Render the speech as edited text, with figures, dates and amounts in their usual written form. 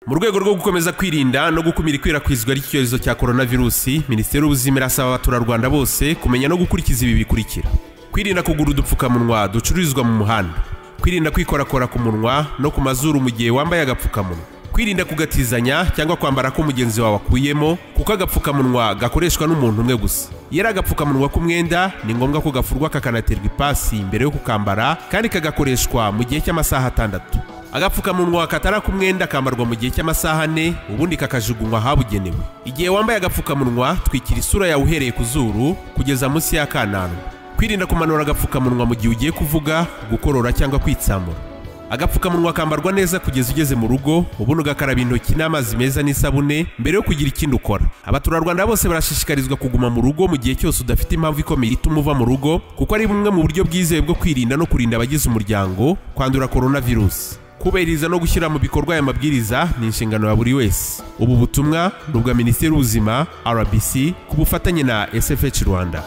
Mu rwego rwo gukomeza kwirinda no gukumira ikwirakwizwa ry'icyorezo cya coronavirusi, Minisiteri y'Ubuzima irasaba abaturarwanda bose kumenya no gukurikiza ibi bikurikira: kwirinda kugura udupfukamunwa ducururizwa mu muhanda, kwirinda kwikorakora ku munwa no ku mazuru mu gihe wambaye agapfukamunwa, kwirinda kugatizanya cyangwa kwambara ko mugenzi wawe akuyemo, kuko agapfukamunwa gakoreshwa n'umuntu umwe gusa. Iyo ari agapfukamunwa k'umwenda, ni ngombwa ko gafurwa kakanaterwa ipasi mbere yo kukambara, kandi kagakoreshwa mu gihe cy'amasaha 6. Agapfukamunwa katari ak'umwenda kambarwa mu gihe cy'amasaha 4, ubundi kakajugunywa ahabugenewe. Igihe wambaye agapfukamunwa, twikira isura yawe uhereye ku zuru kugeza munsi y'akananwa. Kwirinda kumanura agapfukamunwa mu gihe ugiye kuvuga, gukorora cyangwa kwitsamura. Agapfukamunwa kambarwa neza kugeza ugeze mu rugo, ubundi ugakaraba intoki n'amazi meza n'isabune mbere yo kugira ikindi ukora. Abaturarwanda bose barashishikarizwa kuguma mu rugo mu gihe cyose udafite impamvu ikomeye ituma uva mu rugo, kuko ari bumwe mu buryo bwizewe bwo kwirinda no kurinda abagize umuryango kwandura coronavirus. Kubahiriza no gushyira mu bikorwa aya mabwiriza ni inshingano ya buri wese. Ubu butumwa ni ubwa Minisiteri y'Ubuzima, RBC, ku bufatanye na SFH Rwanda.